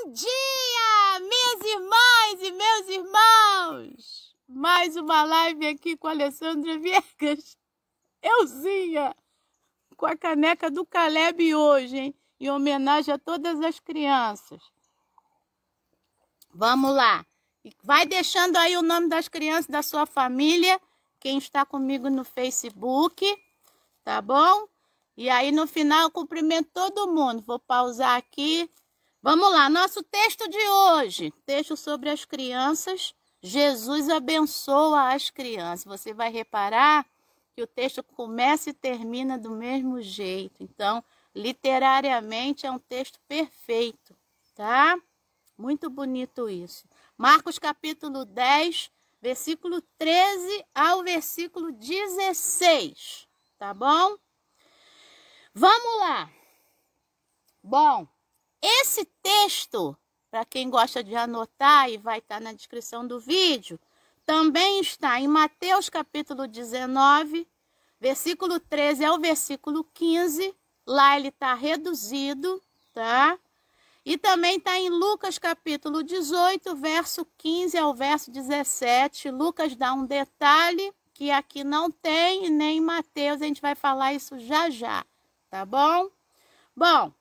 Bom dia, minhas irmãs e meus irmãos! Mais uma live aqui com a Alessandra Viegas. Euzinha, com a caneca do Caleb hoje, hein? Em homenagem a todas as crianças. Vamos lá. Vai deixando aí o nome das crianças da sua família, quem está comigo no Facebook, tá bom? E aí no final eu cumprimento todo mundo. Vou pausar aqui. Vamos lá, nosso texto de hoje, texto sobre as crianças. Jesus abençoa as crianças. Você vai reparar que o texto começa e termina do mesmo jeito. Então, literariamente é um texto perfeito, tá? Muito bonito isso. Marcos capítulo 10, versículo 13 ao versículo 16, tá bom? Vamos lá. Bom, esse texto, para quem gosta de anotar e vai estar na descrição do vídeo, também está em Mateus capítulo 19, versículo 13 ao versículo 15. Lá ele está reduzido, tá? E também está em Lucas capítulo 18, verso 15 ao verso 17. Lucas dá um detalhe que aqui não tem, nem em Mateus, a gente vai falar isso já já, tá bom? Bom,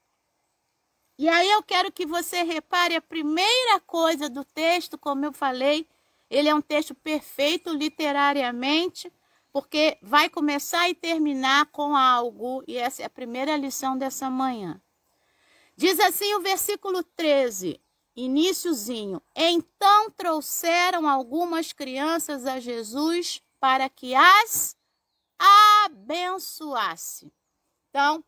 e aí eu quero que você repare a primeira coisa do texto, como eu falei, ele é um texto perfeito literariamente, porque vai começar e terminar com algo, e essa é a primeira lição dessa manhã. Diz assim o versículo 13, iniciozinho: então trouxeram algumas crianças a Jesus para que as abençoasse. Então,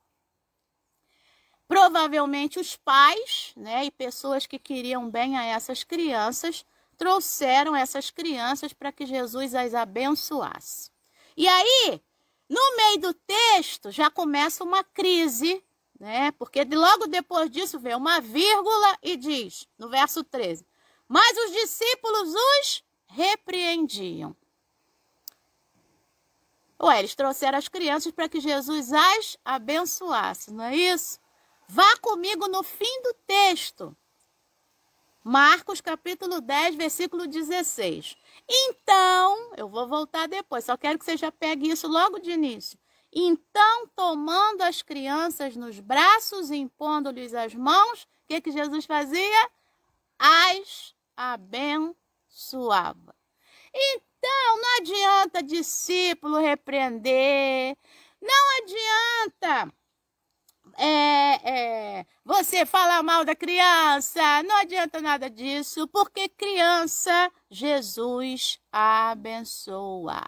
provavelmente os pais, né, e pessoas que queriam bem a essas crianças, trouxeram essas crianças para que Jesus as abençoasse. E aí, no meio do texto, já começa uma crise, né? Porque logo depois disso vem uma vírgula e diz, no verso 13, mas os discípulos os repreendiam. Ué, eles trouxeram as crianças para que Jesus as abençoasse, não é isso? Vá comigo no fim do texto. Marcos capítulo 10, versículo 16. Então, eu vou voltar depois, só quero que você já pegue isso logo de início. Então, tomando as crianças nos braços e impondo-lhes as mãos, o que Jesus fazia? As abençoava. Então, não adianta discípulo repreender, não adianta você falar mal da criança, não adianta nada disso, porque criança, Jesus abençoa,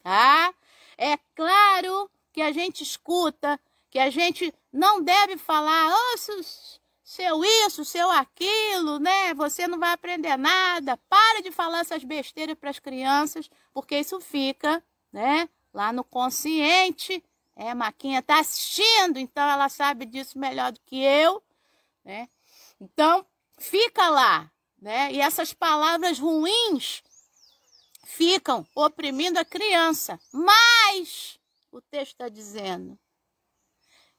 tá? É claro que a gente escuta, que a gente não deve falar, seu isso, seu aquilo, né? Você não vai aprender nada, para de falar essas besteiras para as crianças, porque isso fica, né, lá no consciente. Maquinha está assistindo, então ela sabe disso melhor do que eu, né? Então, fica lá, né? E essas palavras ruins ficam oprimindo a criança. Mas, o texto está dizendo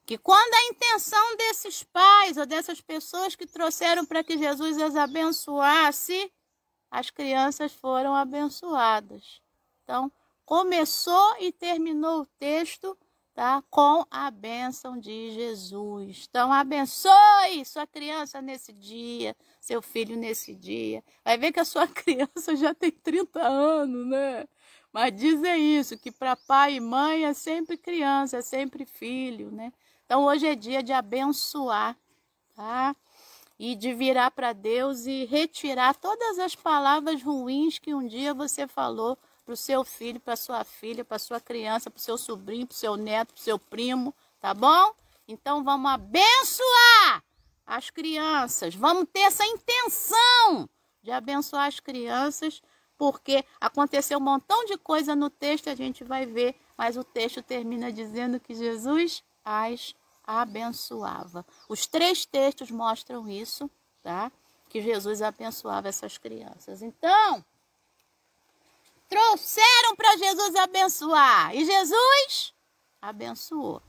que quando a intenção desses pais ou dessas pessoas que trouxeram para que Jesus as abençoasse, as crianças foram abençoadas. Então, começou e terminou o texto, tá, com a bênção de Jesus. Então, abençoe sua criança nesse dia, seu filho nesse dia. Vai ver que a sua criança já tem 30 anos, né? Mas dizem isso, que para pai e mãe é sempre criança, é sempre filho, né? Então, hoje é dia de abençoar, tá? E de virar para Deus e retirar todas as palavras ruins que um dia você falou para o seu filho, para a sua filha, para a sua criança, para o seu sobrinho, para o seu neto, para o seu primo, tá bom? Então, vamos abençoar as crianças. Vamos ter essa intenção de abençoar as crianças, porque aconteceu um montão de coisa no texto, a gente vai ver, mas o texto termina dizendo que Jesus as abençoava. Os 3 textos mostram isso, tá? Que Jesus abençoava essas crianças. Então, trouxeram para Jesus abençoar. E Jesus abençoou.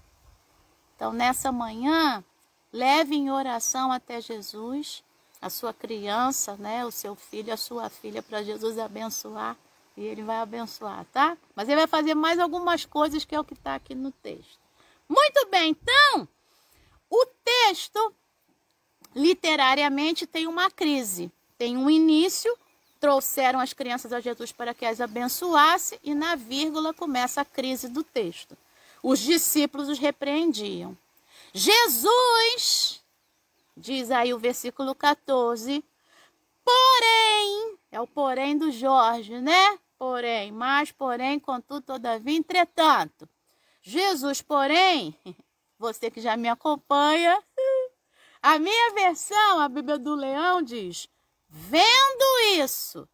Então, nessa manhã, leve em oração até Jesus a sua criança, né, o seu filho, a sua filha, para Jesus abençoar, e ele vai abençoar, tá? Mas ele vai fazer mais algumas coisas que é o que está aqui no texto. Muito bem, então, o texto, literariamente, tem uma crise. Tem um início, trouxeram as crianças a Jesus para que as abençoasse, e na vírgula começa a crise do texto. Os discípulos os repreendiam. Jesus, diz aí o versículo 14, porém, é o porém do Jorge, né? Porém, mas, porém, contudo, todavia, entretanto. Jesus, porém, você que já me acompanha, a minha versão, a Bíblia do Leão, diz, vendo isso.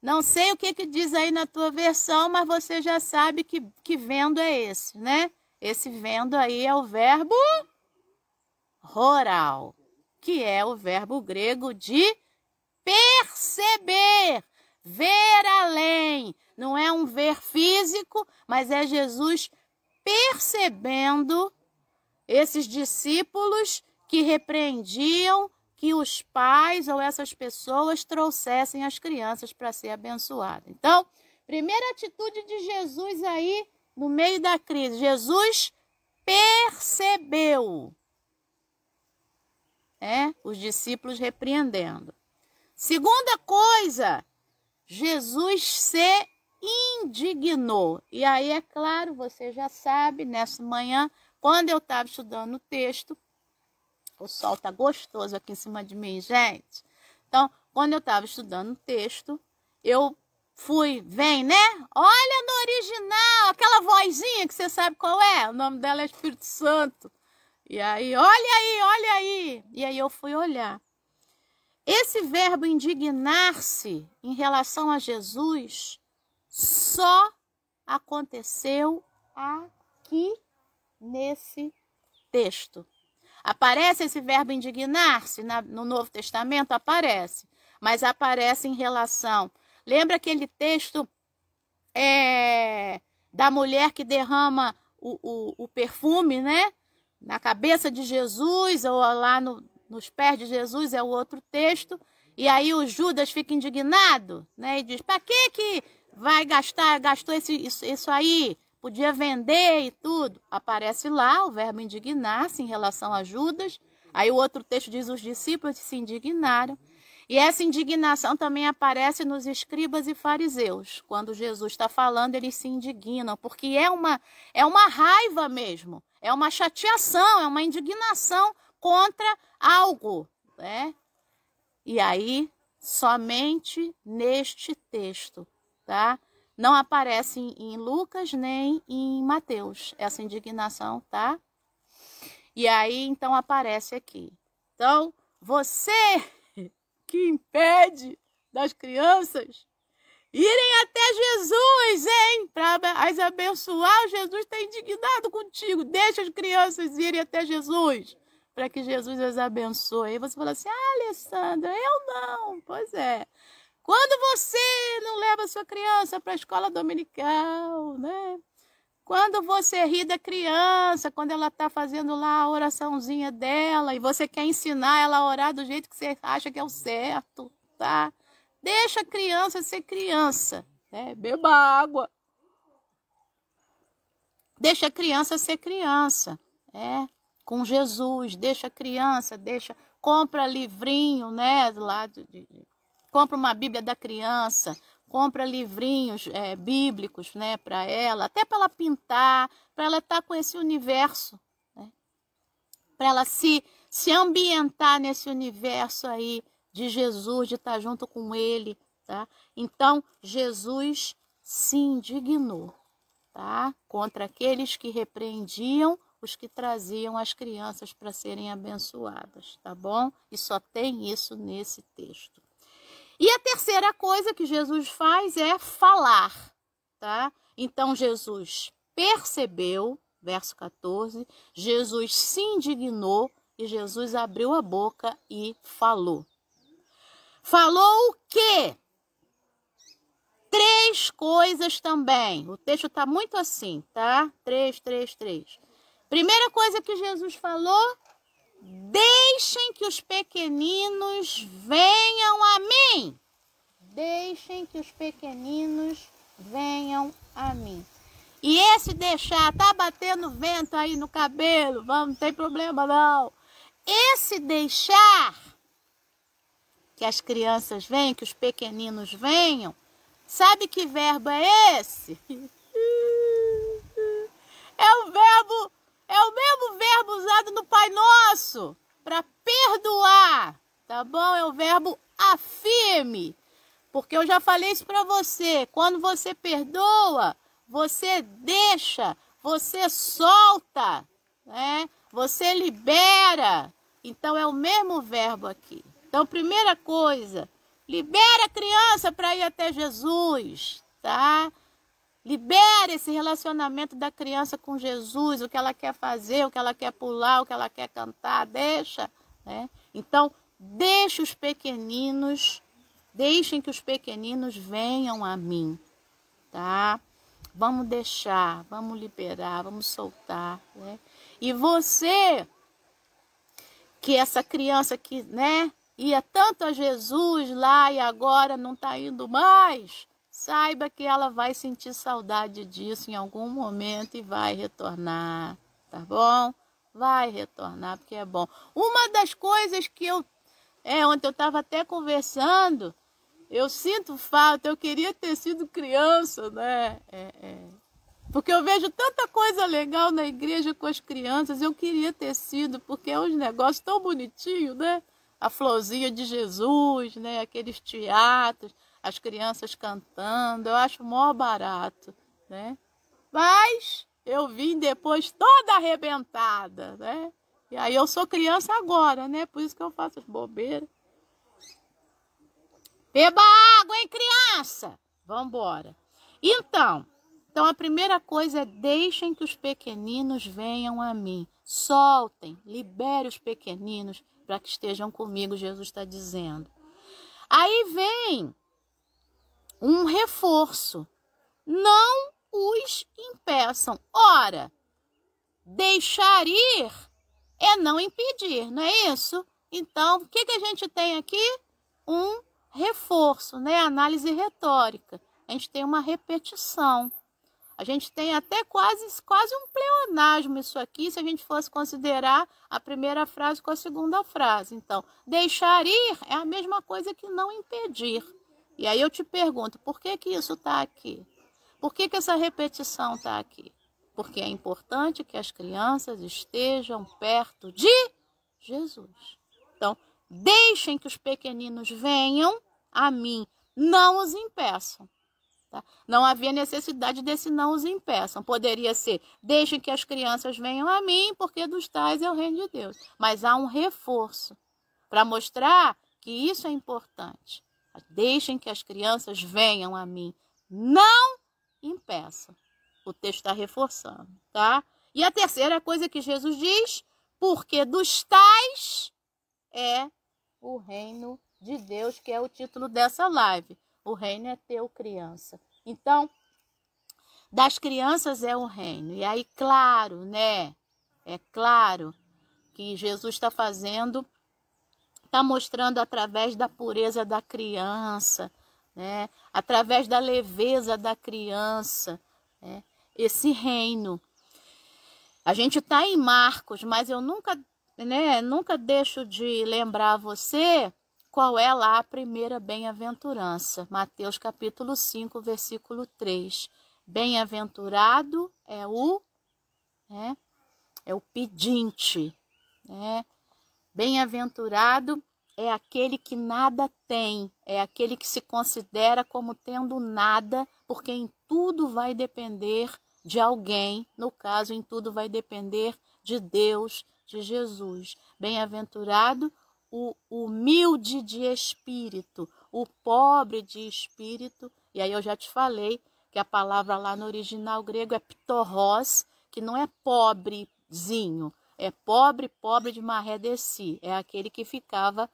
Não sei o que diz aí na tua versão, mas você já sabe que vendo é esse, né? Esse vendo aí é o verbo roral, que é o verbo grego de perceber, ver além. Não é um ver físico, mas é Jesus percebendo esses discípulos que repreendiam que os pais ou essas pessoas trouxessem as crianças para ser abençoadas. Então, primeira atitude de Jesus aí no meio da crise. Jesus percebeu, os discípulos repreendendo. Segunda coisa, Jesus se indignou. E aí, é claro, você já sabe, nessa manhã, quando eu estava estudando o texto, o sol tá gostoso aqui em cima de mim, gente. Então, quando eu estava estudando o texto, eu vem, né? Olha no original, aquela vozinha que você sabe qual é. O nome dela é Espírito Santo. E aí, olha aí, olha aí. E aí eu fui olhar. Esse verbo indignar-se em relação a Jesus só aconteceu aqui nesse texto. Aparece esse verbo indignar-se no Novo Testamento? Aparece. Mas aparece em relação... Lembra aquele texto da mulher que derrama o perfume, né? Na cabeça de Jesus, ou lá nos pés de Jesus, é o outro texto. E aí o Judas fica indignado, né? E diz, para que vai gastou isso aí? Podia vender e tudo. Aparece lá o verbo indignar-se em relação a Judas. Aí o outro texto diz, os discípulos se indignaram. E essa indignação também aparece nos escribas e fariseus. Quando Jesus está falando, eles se indignam, porque é uma raiva mesmo, é uma chateação, é uma indignação contra algo, né? E aí, somente neste texto, tá? Não aparece em Lucas nem em Mateus, essa indignação, tá? E aí, então, aparece aqui. Então, você que impede das crianças irem até Jesus, hein? Para as abençoar, Jesus está indignado contigo. Deixa as crianças irem até Jesus, para que Jesus as abençoe. Aí você fala assim, Alessandra, eu não. Pois é. Quando você não leva a sua criança para a escola dominical, né? Quando você ri da criança, quando ela está fazendo lá a oraçãozinha dela e você quer ensinar ela a orar do jeito que você acha que é o certo, tá? Deixa a criança ser criança, né? Beba água. Deixa a criança ser criança, com Jesus. Deixa a criança, compra livrinho, né? Compra uma Bíblia da criança. Compra livrinhos bíblicos, né, para ela, até para ela pintar, para ela estar com esse universo, né? Para ela se ambientar nesse universo aí de Jesus, de estar junto com ele, tá? Então, Jesus se indignou, tá? Contra aqueles que repreendiam os que traziam as crianças para serem abençoadas, tá bom? E só tem isso nesse texto. E a terceira coisa que Jesus faz é falar, tá? Então, Jesus percebeu, verso 14, Jesus se indignou e Jesus abriu a boca e falou. Falou o quê? 3 coisas também. O texto está muito assim, tá? 3. Primeira coisa que Jesus falou, deixem que os pequeninos venham a mim. Deixem que os pequeninos venham a mim. E esse deixar, tá batendo vento aí no cabelo, vamos, não tem problema não. Esse deixar que as crianças venham, que os pequeninos venham, sabe que verbo é esse? É o mesmo verbo usado no Pai Nosso, para perdoar, tá bom? É o verbo afirme, porque eu já falei isso para você, quando você perdoa, você deixa, você solta, né? Você libera, então é o mesmo verbo aqui. Então, primeira coisa, libera a criança para ir até Jesus, tá? Libera esse relacionamento da criança com Jesus, o que ela quer fazer, o que ela quer pular, o que ela quer cantar, deixa, né? Então, deixem que os pequeninos venham a mim, tá? Vamos deixar, vamos liberar, vamos soltar, né? E você, que essa criança que, né, ia tanto a Jesus lá e agora não está indo mais, saiba que ela vai sentir saudade disso em algum momento e vai retornar, tá bom? Vai retornar, porque é bom. Uma das coisas que ontem eu estava até conversando, eu sinto falta, eu queria ter sido criança, né? Porque eu vejo tanta coisa legal na igreja com as crianças, eu queria ter sido, porque é uns negócios tão bonitinhos, né? A florzinha de Jesus, né? Aqueles teatros, as crianças cantando, eu acho mó barato, né? Mas eu vim depois toda arrebentada, né? E aí eu sou criança agora, né? Por isso que eu faço as bobeiras. Beba água, hein, criança? Vambora. Então, a primeira coisa é deixem que os pequeninos venham a mim. Soltem, libere os pequeninos para que estejam comigo, Jesus está dizendo. Aí vem um reforço. Não os impeçam. Ora, deixar ir é não impedir, não é isso? Então, o que a gente tem aqui? Um reforço, né? Análise retórica. A gente tem uma repetição. A gente tem até quase um pleonasmo isso aqui, se a gente fosse considerar a primeira frase com a segunda frase. Então, deixar ir é a mesma coisa que não impedir. E aí eu te pergunto, por que isso está aqui? Por que essa repetição está aqui? Porque é importante que as crianças estejam perto de Jesus. Então, deixem que os pequeninos venham a mim, não os impeçam. Tá? Não havia necessidade desse não os impeçam. Poderia ser, deixem que as crianças venham a mim, porque dos tais é o reino de Deus. Mas há um reforço para mostrar que isso é importante. Deixem que as crianças venham a mim, não impeçam. O texto está reforçando, tá? E a terceira coisa que Jesus diz, porque dos tais é o reino de Deus, que é o título dessa live. O reino é teu, criança. Então, das crianças é o reino. E aí, claro, né? É claro que Jesus está fazendo, está mostrando através da pureza da criança, né? Através da leveza da criança, né? Esse reino. A gente está em Marcos, mas eu nunca deixo de lembrar você qual é lá a primeira bem-aventurança. Mateus capítulo 5, versículo 3. Bem-aventurado é o pedinte, né? Bem-aventurado é aquele que nada tem, é aquele que se considera como tendo nada, porque em tudo vai depender de alguém, no caso, em tudo vai depender de Deus, de Jesus. Bem-aventurado o humilde de espírito, o pobre de espírito, e aí eu já te falei que a palavra lá no original grego é ptorros, que não é pobrezinho, é pobre de maré de si, é aquele que ficava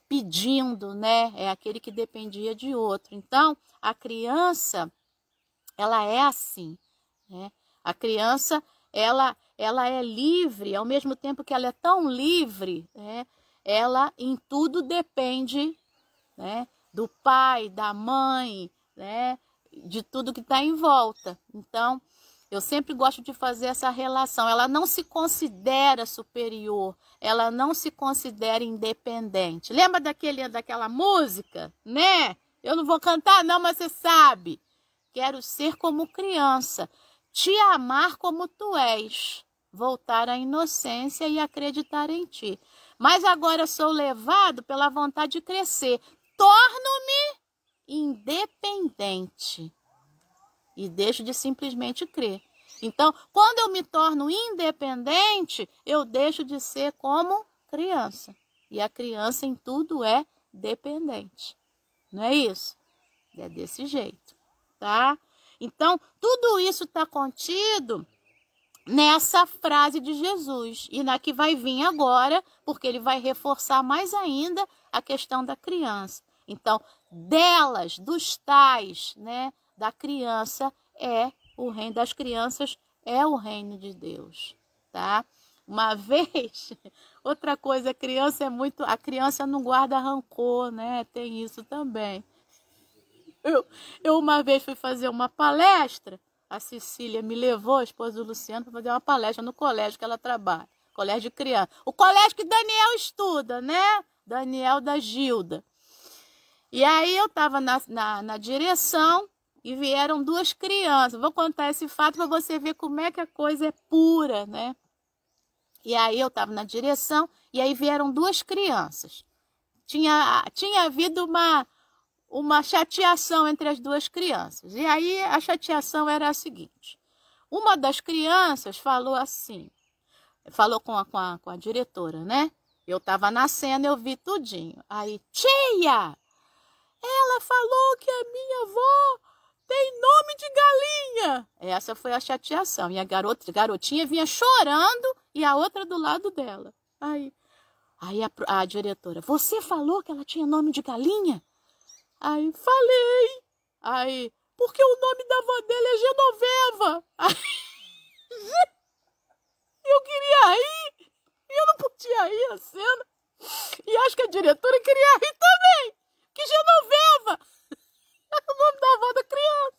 pedindo, né? É aquele que dependia de outro. Então, a criança, ela é assim, né? A criança, ela é livre, ao mesmo tempo que ela é tão livre, né? Ela em tudo depende, né, do pai, da mãe, né, de tudo que está em volta. Então, eu sempre gosto de fazer essa relação. Ela não se considera superior, ela não se considera independente. Lembra daquela música, né? Eu não vou cantar não, mas você sabe. Quero ser como criança, te amar como tu és, voltar à inocência e acreditar em ti. Mas agora sou levado pela vontade de crescer. Torno-me independente e deixo de simplesmente crer. Então, quando eu me torno independente, eu deixo de ser como criança. E a criança em tudo é dependente. Não é isso? É desse jeito, tá? Então, tudo isso está contido nessa frase de Jesus. E na que vai vir agora, porque ele vai reforçar mais ainda a questão da criança. Então, delas, dos tais, né, da criança, é o reino das crianças, é o reino de Deus, tá? Uma vez, outra coisa, a criança não guarda rancor, né? Tem isso também. Eu uma vez fui fazer uma palestra, a Cecília me levou, a esposa do Luciano, para fazer uma palestra no colégio que ela trabalha, colégio de criança. O colégio que Daniel estuda, né? Daniel da Gilda. E aí eu estava na direção e vieram duas crianças. Vou contar esse fato para você ver como é que a coisa é pura, né? E aí eu estava na direção e aí vieram duas crianças. Tinha havido uma chateação entre as duas crianças. E aí a chateação era a seguinte. Uma das crianças falou assim, falou com a diretora, né? Eu estava na cena, eu vi tudinho. Aí, tia, ela falou que a minha avó tem nome de galinha. Essa foi a chateação. E a garotinha vinha chorando e a outra do lado dela. Aí a diretora, você falou que ela tinha nome de galinha? Aí, falei. Aí, porque o nome da avó dela é Genoveva. Aí, eu queria rir. E eu não podia rir a cena. E acho que a diretora queria rir também. Que Genoveva é o nome da avó da criança.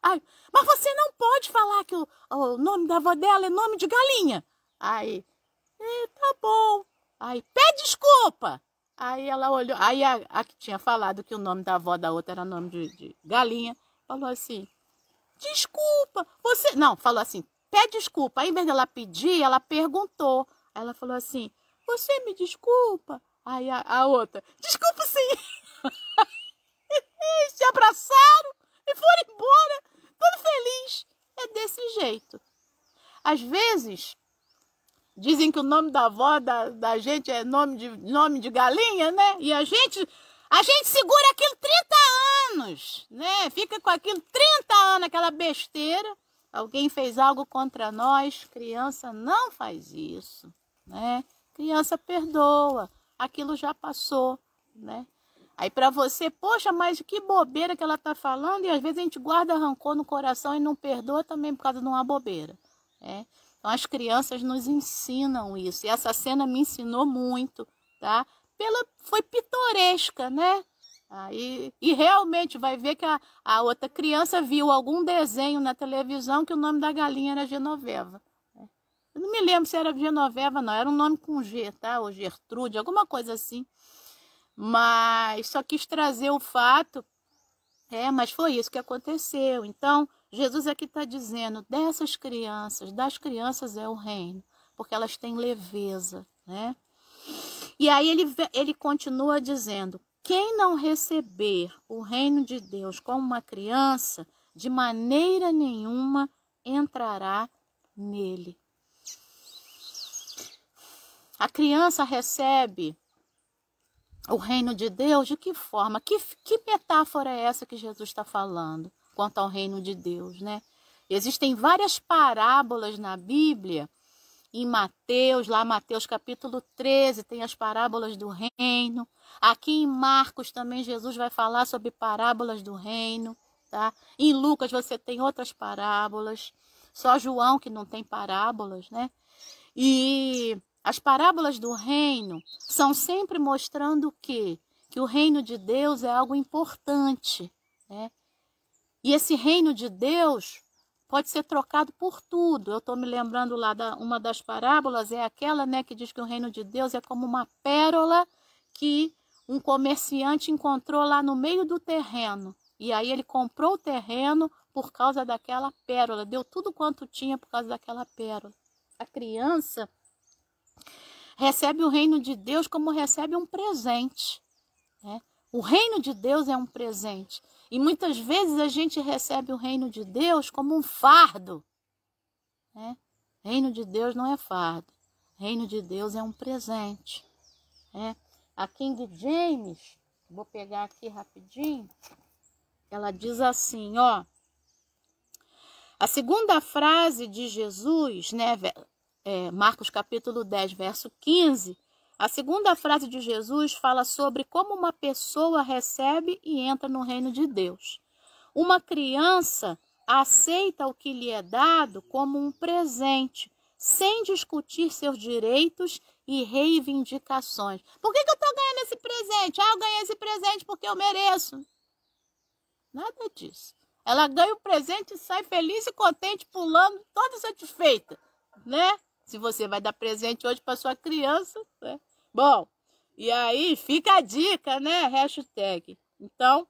Aí, mas você não pode falar que o nome da avó dela é nome de galinha. Aí, tá bom. Aí, pede desculpa. Aí ela olhou, aí a que tinha falado que o nome da avó da outra era nome de galinha, falou assim, desculpa, você... Não, falou assim, pede desculpa. Aí, em vez dela pedir, ela perguntou. Aí ela falou assim, você me desculpa? Aí a outra, desculpa sim. Se abraçaram e foram embora, tudo feliz. É desse jeito. Às vezes... Dizem que o nome da avó da gente é nome de galinha, né? E a gente segura aquilo 30 anos, né? Fica com aquilo 30 anos, aquela besteira. Alguém fez algo contra nós, criança não faz isso, né? Criança perdoa, aquilo já passou, né? Aí para você, poxa, mas que bobeira que ela tá falando, e às vezes a gente guarda rancor no coração e não perdoa também por causa de uma bobeira, né? Então, as crianças nos ensinam isso. E essa cena me ensinou muito, tá? Foi pitoresca, né? E realmente vai ver que a outra criança viu algum desenho na televisão que o nome da galinha era Genoveva. Eu não me lembro se era Genoveva, não. Era um nome com G, tá? Ou Gertrude, alguma coisa assim. Mas só quis trazer o fato. Mas foi isso que aconteceu. Então, Jesus aqui está dizendo, das crianças é o reino, porque elas têm leveza, né? E aí ele continua dizendo, quem não receber o reino de Deus como uma criança, de maneira nenhuma entrará nele. A criança recebe o reino de Deus de que forma? Que metáfora é essa que Jesus está falando quanto ao reino de Deus, né? Existem várias parábolas na Bíblia, em Mateus, lá Mateus capítulo 13, tem as parábolas do reino. Aqui em Marcos também Jesus vai falar sobre parábolas do reino, tá? Em Lucas você tem outras parábolas. Só João que não tem parábolas, né? E as parábolas do reino são sempre mostrando o quê? Que o reino de Deus é algo importante, né? E esse reino de Deus pode ser trocado por tudo. Eu estou me lembrando lá, uma das parábolas é aquela, né, que diz que o reino de Deus é como uma pérola que um comerciante encontrou lá no meio do terreno. E aí ele comprou o terreno por causa daquela pérola. Deu tudo quanto tinha por causa daquela pérola. A criança recebe o reino de Deus como recebe um presente, né? O reino de Deus é um presente. E muitas vezes a gente recebe o reino de Deus como um fardo, né? Reino de Deus não é fardo. Reino de Deus é um presente, né? A King James, vou pegar aqui rapidinho, ela diz assim, ó. A segunda frase de Jesus, né, Marcos capítulo 10, verso 15, a segunda frase de Jesus fala sobre como uma pessoa recebe e entra no reino de Deus. Uma criança aceita o que lhe é dado como um presente, sem discutir seus direitos e reivindicações. Por que eu estou ganhando esse presente? Eu ganhei esse presente porque eu mereço. Nada disso. Ela ganha o presente e sai feliz e contente, pulando, toda satisfeita, né? Se você vai dar presente hoje para sua criança, né? Bom, e aí fica a dica, né? Hashtag. Então,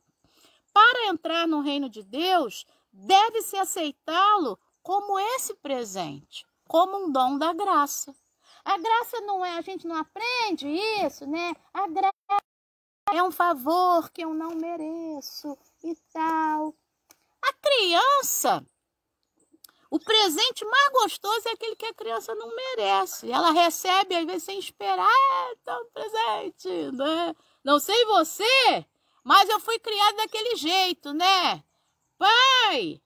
para entrar no reino de Deus, deve-se aceitá-lo como esse presente, como um dom da graça. A graça não é, a gente não aprende isso, né? A graça é um favor que eu não mereço e tal. A criança, o presente mais gostoso é aquele que a criança não merece. Ela recebe, às vezes, sem esperar, um presente, né? Não sei você, mas eu fui criada daquele jeito, né? Pai,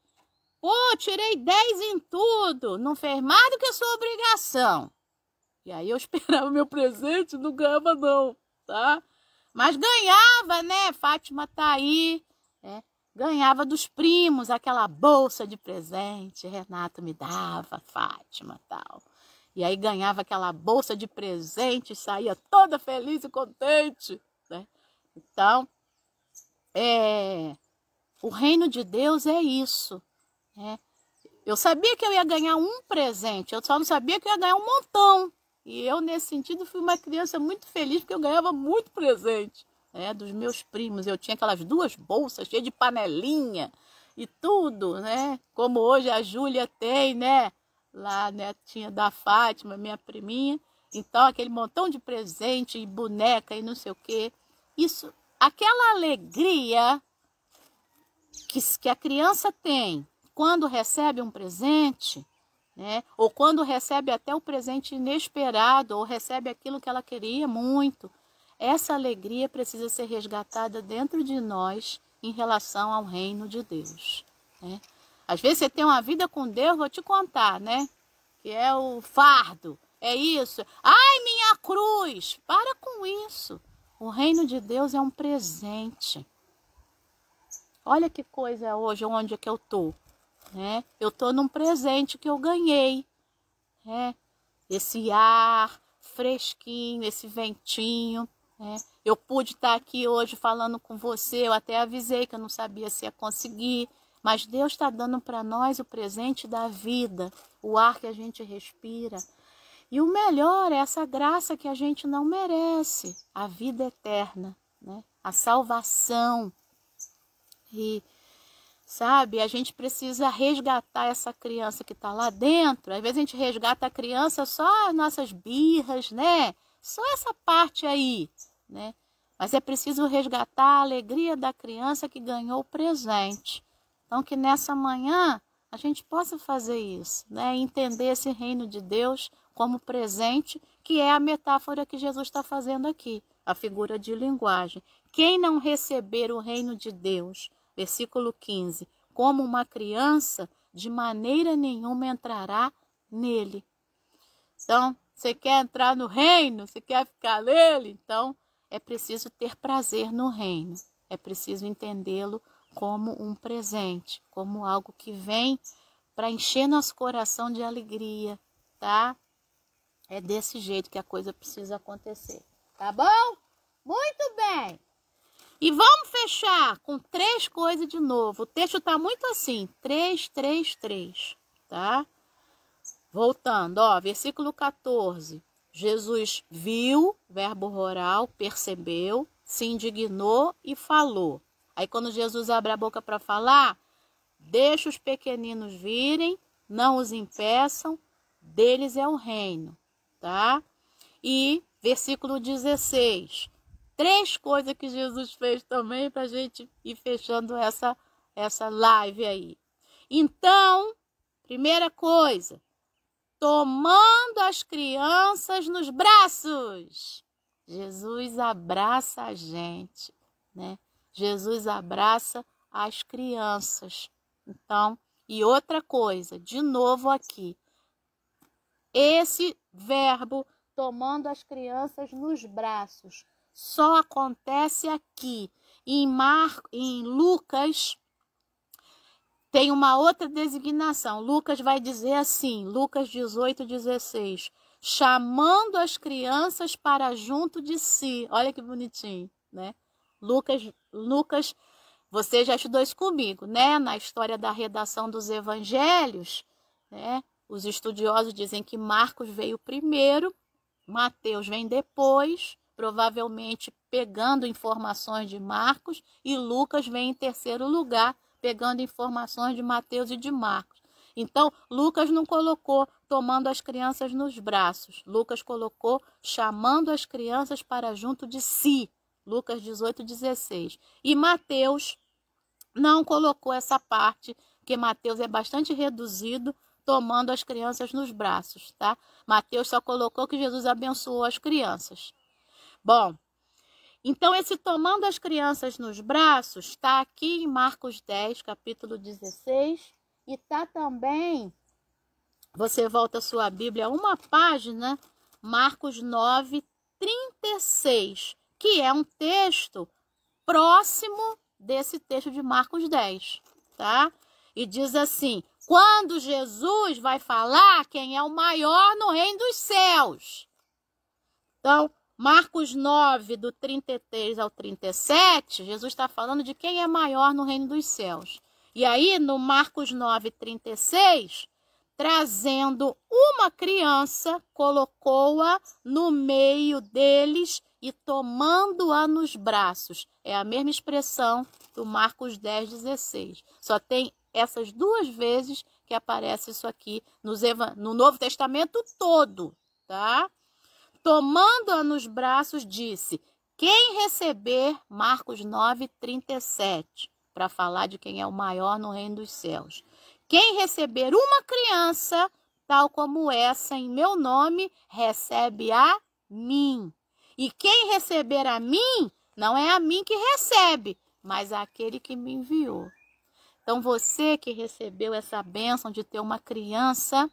pô, tirei 10 em tudo, não fez mais do que a sua obrigação. E aí eu esperava o meu presente, não ganhava não, tá? Mas ganhava, né? Fátima tá aí, né? Ganhava dos primos aquela bolsa de presente, Renato me dava, Fátima tal. E aí ganhava aquela bolsa de presente, saía toda feliz e contente, né? Então, o reino de Deus é isso, né? Eu sabia que eu ia ganhar um presente, eu só não sabia que eu ia ganhar um montão. E eu, nesse sentido, fui uma criança muito feliz, porque eu ganhava muito presente, né, dos meus primos. Eu tinha aquelas 2 bolsas cheias de panelinha e tudo, né? Como hoje a Júlia tem, né? Lá, netinha da Fátima, minha priminha. Então, aquele montão de presente e boneca e não sei o quê. Isso, aquela alegria que a criança tem quando recebe um presente, né? Ou quando recebe até o presente inesperado, ou recebe aquilo que ela queria muito. Essa alegria precisa ser resgatada dentro de nós em relação ao reino de Deus, né? Às vezes você tem uma vida com Deus, vou te contar, né? Que é o fardo, é isso. Ai, minha cruz! Para com isso. O reino de Deus é um presente. Olha que coisa hoje, onde é que eu estou, né? Eu estou num presente que eu ganhei, né? Esse ar fresquinho, esse ventinho, né? Eu pude estar aqui hoje falando com você, eu até avisei que eu não sabia se ia conseguir, mas Deus está dando para nós o presente da vida, o ar que a gente respira. E o melhor é essa graça que a gente não merece, a vida eterna, né? A salvação. E, sabe, a gente precisa resgatar essa criança que está lá dentro. Às vezes a gente resgata a criança só as nossas birras, né? Só essa parte aí, né? Mas é preciso resgatar a alegria da criança que ganhou o presente. Então, que nessa manhã a gente possa fazer isso, né? Entender esse reino de Deus como presente, que é a metáfora que Jesus está fazendo aqui, a figura de linguagem. Quem não receber o reino de Deus, versículo 15, como uma criança, de maneira nenhuma entrará nele. Então, você quer entrar no reino? Você quer ficar nele? Então, é preciso ter prazer no reino. É preciso entendê-lo como um presente, como algo que vem para encher nosso coração de alegria, tá? É desse jeito que a coisa precisa acontecer, tá bom? Muito bem! E vamos fechar com 3 coisas de novo. O texto tá muito assim, 3, 3, 3, tá? Voltando, ó, versículo 14. Jesus viu, verbo oral, percebeu, se indignou e falou. Aí quando Jesus abre a boca para falar, deixa os pequeninos virem, não os impeçam, deles é o reino, tá? E versículo 16. 3 coisas que Jesus fez também para a gente ir fechando essa live aí. Então, primeira coisa, tomando as crianças nos braços. Jesus abraça a gente, né? Jesus abraça as crianças. Então, e outra coisa, de novo aqui, esse verbo tomando as crianças nos braços só acontece aqui. Em Lucas tem uma outra designação. Lucas vai dizer assim, Lucas 18, 16. Chamando as crianças para junto de si. Olha que bonitinho, né? Lucas, você já estudou isso comigo, né? Na história da redação dos evangelhos, né? Os estudiosos dizem que Marcos veio primeiro, Mateus vem depois, provavelmente pegando informações de Marcos, e Lucas vem em terceiro lugar, pegando informações de Mateus e de Marcos. Então, Lucas não colocou tomando as crianças nos braços. Lucas colocou chamando as crianças para junto de si. Lucas 18, 16. E Mateus não colocou essa parte, porque Mateus é bastante reduzido, tomando as crianças nos braços, tá? Mateus só colocou que Jesus abençoou as crianças. Bom, então esse tomando as crianças nos braços está aqui em Marcos 10, capítulo 16, e está também, você volta a sua Bíblia uma página, Marcos 9, 36, que é um texto próximo desse texto de Marcos 10, tá? E diz assim, quando Jesus vai falar quem é o maior no reino dos céus. Então, Marcos 9, do 33 ao 37, Jesus está falando de quem é maior no reino dos céus. E aí, no Marcos 9, 36, trazendo uma criança, colocou-a no meio deles e tomando-a nos braços. É a mesma expressão do Marcos 10, 16. Só tem essas 2 vezes que aparece isso aqui no Novo Testamento todo, tá? Tomando-a nos braços, disse, quem receber, Marcos 9, 37, para falar de quem é o maior no reino dos céus. Quem receber uma criança, tal como essa, em meu nome, recebe a mim. E quem receber a mim, não é a mim que recebe, mas aquele que me enviou. Então, você que recebeu essa bênção de ter uma criança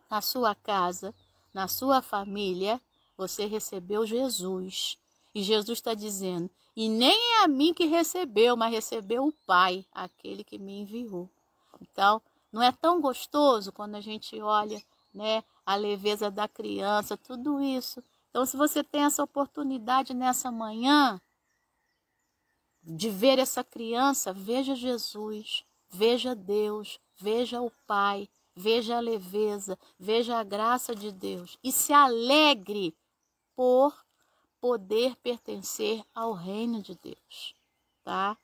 na sua casa, na sua família, você recebeu Jesus. E Jesus está dizendo, e nem é a mim que recebeu, mas recebeu o Pai, aquele que me enviou. Então, não é tão gostoso quando a gente olha, né, a leveza da criança, tudo isso. Então, se você tem essa oportunidade nessa manhã de ver essa criança, veja Jesus, veja Deus, veja o Pai, veja a leveza, veja a graça de Deus e se alegre por poder pertencer ao reino de Deus, tá?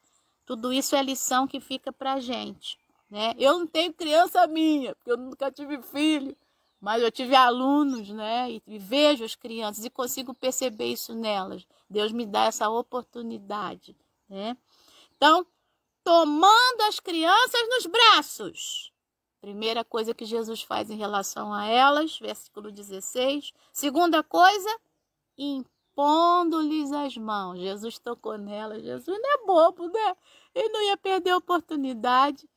Tudo isso é lição que fica pra gente, né? Eu não tenho criança minha, porque eu nunca tive filho, mas eu tive alunos, né? E vejo as crianças e consigo perceber isso nelas. Deus me dá essa oportunidade, né? Então, tomando as crianças nos braços. Primeira coisa que Jesus faz em relação a elas, versículo 16. Segunda coisa, impondo-lhes as mãos. Jesus tocou nelas. Jesus não é bobo, né? Ele não ia perder a oportunidade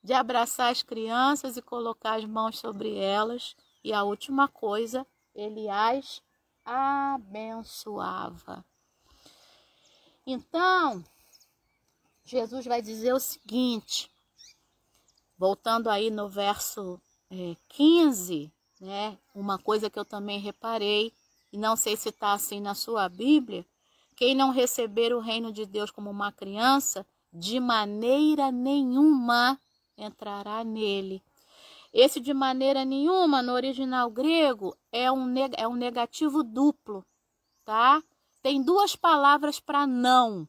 de abraçar as crianças e colocar as mãos sobre elas. E a última coisa, ele as abençoava. Então, Jesus vai dizer o seguinte, voltando aí no verso 15, né? Uma coisa que eu também reparei, e não sei se está assim na sua Bíblia, quem não receber o reino de Deus como uma criança, de maneira nenhuma entrará nele. Esse de maneira nenhuma, no original grego, é um negativo duplo, tá? Tem duas palavras para não,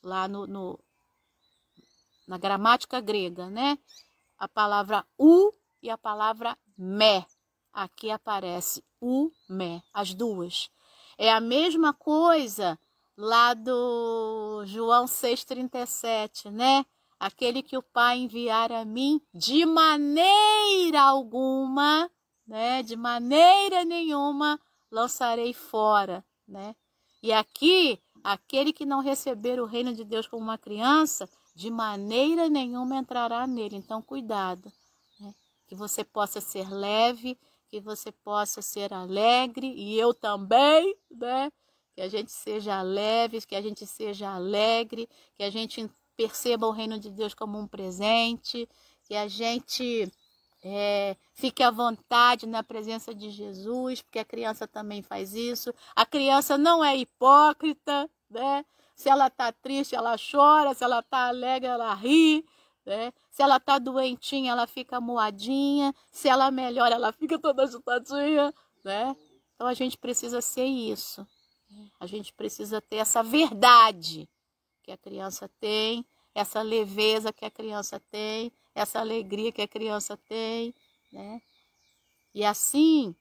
lá na gramática grega, né? A palavra u e a palavra me. Aqui aparece u, me, as duas. É a mesma coisa lá do João 6,37, né? Aquele que o Pai enviar a mim, de maneira alguma, né? De maneira nenhuma, lançarei fora, né? E aqui, aquele que não receber o reino de Deus como uma criança, de maneira nenhuma entrará nele. Então, cuidado, né? Que você possa ser leve, que você possa ser alegre, e eu também, né? Que a gente seja leve, que a gente seja alegre, que a gente perceba o reino de Deus como um presente, que a gente fique à vontade na presença de Jesus, porque a criança também faz isso. A criança não é hipócrita, né? Se ela está triste, ela chora, se ela está alegre, ela ri, né? Se ela está doentinha, ela fica moadinha, se ela melhora, ela fica toda agitadinha, né? Então a gente precisa ser isso. A gente precisa ter essa verdade que a criança tem, essa leveza que a criança tem, essa alegria que a criança tem, né? E assim,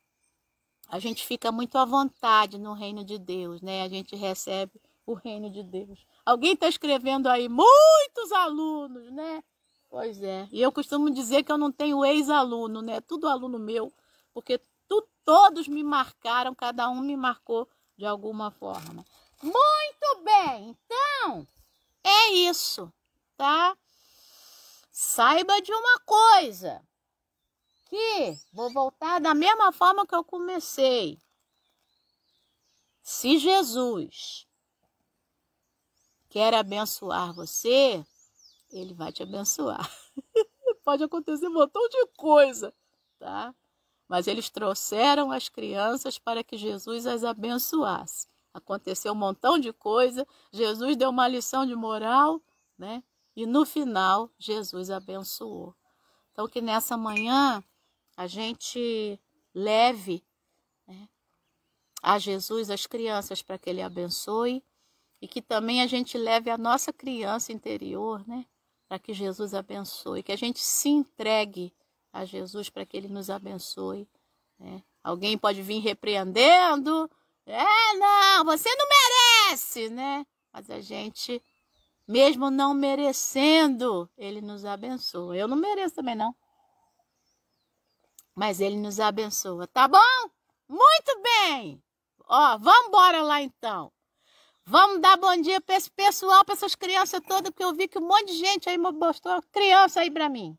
a gente fica muito à vontade no reino de Deus, né? A gente recebe o reino de Deus. Alguém está escrevendo aí, muitos alunos, né? Pois é. E eu costumo dizer que eu não tenho ex-aluno, né? Tudo aluno meu, porque todos me marcaram, cada um me marcou de alguma forma. Muito bem, então, é isso, tá? Saiba de uma coisa, que vou voltar da mesma forma que eu comecei. Se Jesus quer abençoar você, ele vai te abençoar. Pode acontecer um montão de coisa, tá? Mas eles trouxeram as crianças para que Jesus as abençoasse. Aconteceu um montão de coisa, Jesus deu uma lição de moral, né? E no final, Jesus abençoou. Então, que nessa manhã a gente leve, né, a Jesus as crianças para que ele abençoe, e que também a gente leve a nossa criança interior, né, para que Jesus abençoe, que a gente se entregue a Jesus para que ele nos abençoe, né? Alguém pode vir repreendendo, não, você não merece, né? Mas a gente, mesmo não merecendo, ele nos abençoa. Eu não mereço também não, mas ele nos abençoa, tá bom? Muito bem! Ó, vamos embora lá então. Vamos dar bom dia para esse pessoal, para essas crianças todas, porque eu vi que um monte de gente aí mostrou criança aí para mim.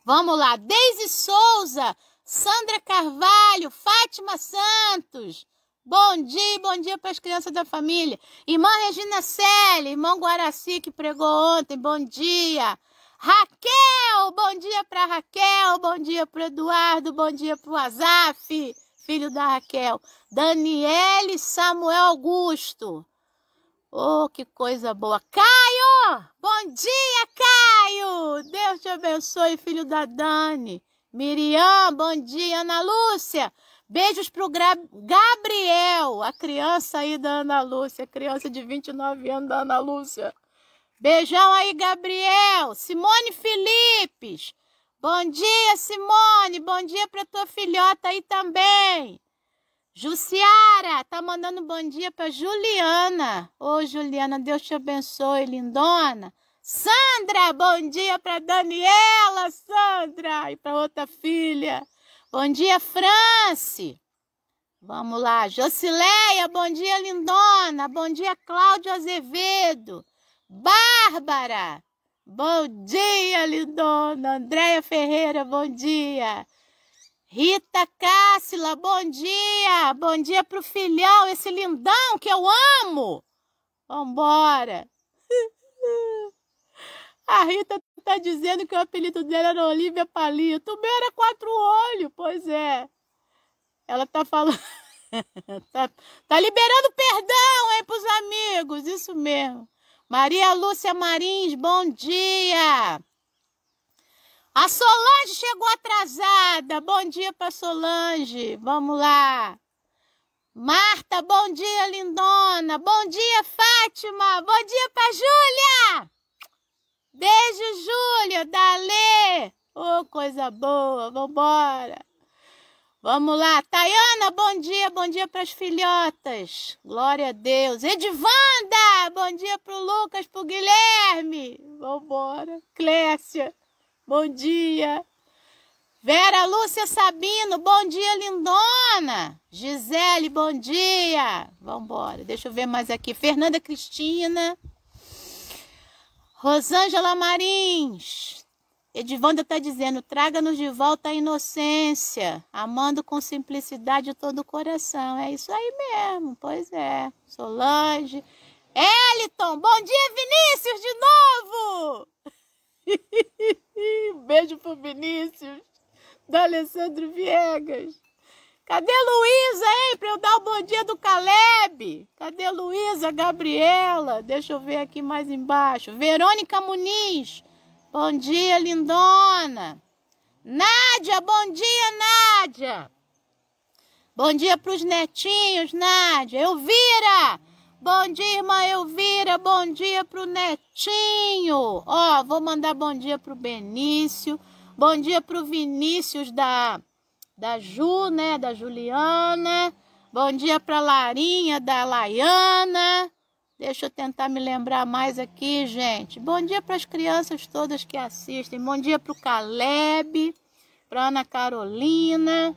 Vamos lá, Deise Souza, Sandra Carvalho, Fátima Santos. Bom dia para as crianças da família. Irmã Regina Celi, irmão Guaraci que pregou ontem, bom dia. Raquel, bom dia para Raquel, bom dia para Eduardo, bom dia para o Azaf, filho da Raquel. Daniele Samuel Augusto. Oh, que coisa boa. Caio, bom dia, Caio. Deus te abençoe, filho da Dani. Miriam, bom dia. Ana Lúcia, beijos pro Gabriel, a criança aí da Ana Lúcia, criança de 29 anos da Ana Lúcia. Beijão aí, Gabriel. Simone Filipes, bom dia, Simone. Bom dia para tua filhota aí também. Jussiara, tá mandando bom dia para Juliana. Ô, Juliana, Deus te abençoe, lindona. Sandra, bom dia para Daniela, Sandra, e para outra filha. Bom dia, France. Vamos lá, Josileia, bom dia, lindona. Bom dia, Cláudio Azevedo. Bárbara, bom dia, lindona. Andréia Ferreira, bom dia. Rita Cássila, bom dia. Bom dia pro filhão, esse lindão que eu amo. Vambora. A Rita tá dizendo que o apelido dela era Olivia Palito. O meu era Quatro Olhos, pois é. Ela tá falando... tá liberando perdão, hein, pros amigos, isso mesmo. Maria Lúcia Marins, bom dia. A Solange chegou atrasada. Bom dia para Solange. Vamos lá. Marta, bom dia, lindona. Bom dia, Fátima. Bom dia para Júlia. Beijo, Júlia. Dale. Oh, coisa boa. Vambora. Vamos lá. Tayana, bom dia para as filhotas. Glória a Deus. Edivanda, bom dia para o Lucas, para o Guilherme. Vambora. Clécia. Bom dia. Vera Lúcia Sabino, bom dia, lindona. Gisele, bom dia. Vambora, deixa eu ver mais aqui. Fernanda Cristina. Rosângela Marins. Edivanda está dizendo, traga-nos de volta a inocência, amando com simplicidade todo o coração. É isso aí mesmo, pois é. Solange. Eliton, bom dia, Vinícius, de novo. Beijo pro Vinícius, da Alessandro Viegas. Cadê Luísa, hein? Pra eu dar o bom dia do Caleb. Cadê Luísa, Gabriela? Deixa eu ver aqui mais embaixo. Verônica Muniz. Bom dia, lindona. Nádia, bom dia, Nádia. Bom dia pros netinhos, Nádia. Elvira. Bom dia, irmã Elvira, bom dia pro Netinho. Ó, vou mandar bom dia pro Benício, bom dia pro Vinícius da Ju, né, da Juliana. Bom dia pra Larinha, da Laiana. Deixa eu tentar me lembrar mais aqui, gente. Bom dia para as crianças todas que assistem. Bom dia pro Caleb, pra Ana Carolina.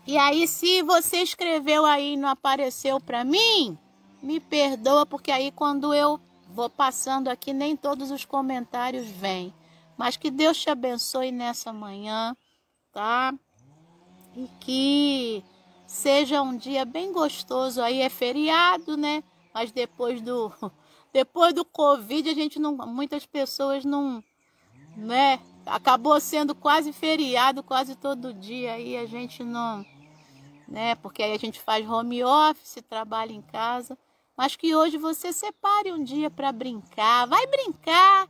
E aí, se você escreveu aí e não apareceu para mim, me perdoa, porque aí quando eu vou passando aqui, nem todos os comentários vêm. Mas que Deus te abençoe nessa manhã, tá? E que seja um dia bem gostoso. Aí é feriado, né? Mas depois do Covid, a gente não, muitas pessoas não, né? Acabou sendo quase feriado, quase todo dia. Aí a gente não, né? Porque aí a gente faz home office, trabalha em casa. Mas que hoje você separe um dia para brincar. Vai brincar,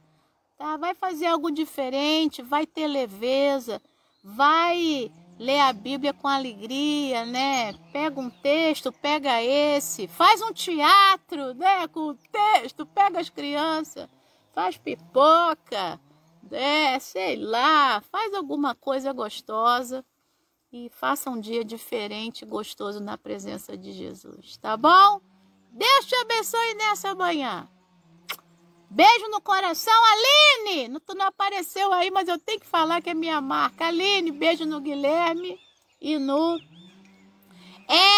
tá? Vai fazer algo diferente, vai ter leveza, vai ler a Bíblia com alegria, né? Pega um texto, pega esse, faz um teatro, né? Com o texto, pega as crianças, faz pipoca, sei lá, faz alguma coisa gostosa e faça um dia diferente, gostoso na presença de Jesus, tá bom? Deus te abençoe nessa manhã. Beijo no coração, Aline! Tu não apareceu aí, mas eu tenho que falar que é minha marca. Aline, beijo no Guilherme e no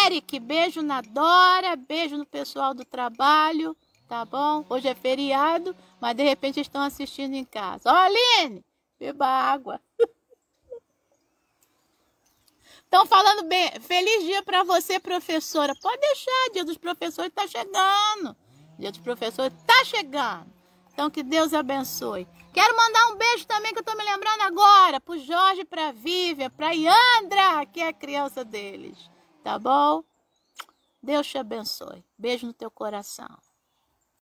Eric. Beijo na Dora, beijo no pessoal do trabalho, tá bom? Hoje é feriado, mas de repente estão assistindo em casa. Ó, Aline, beba água. Estão falando bem. Feliz dia para você, professora. Pode deixar, dia dos professores tá chegando. Dia dos professores tá chegando. Então, que Deus abençoe. Quero mandar um beijo também, que eu tô me lembrando agora, pro Jorge, pra Vivian, pra Yandra, que é a criança deles. Tá bom? Deus te abençoe. Beijo no teu coração.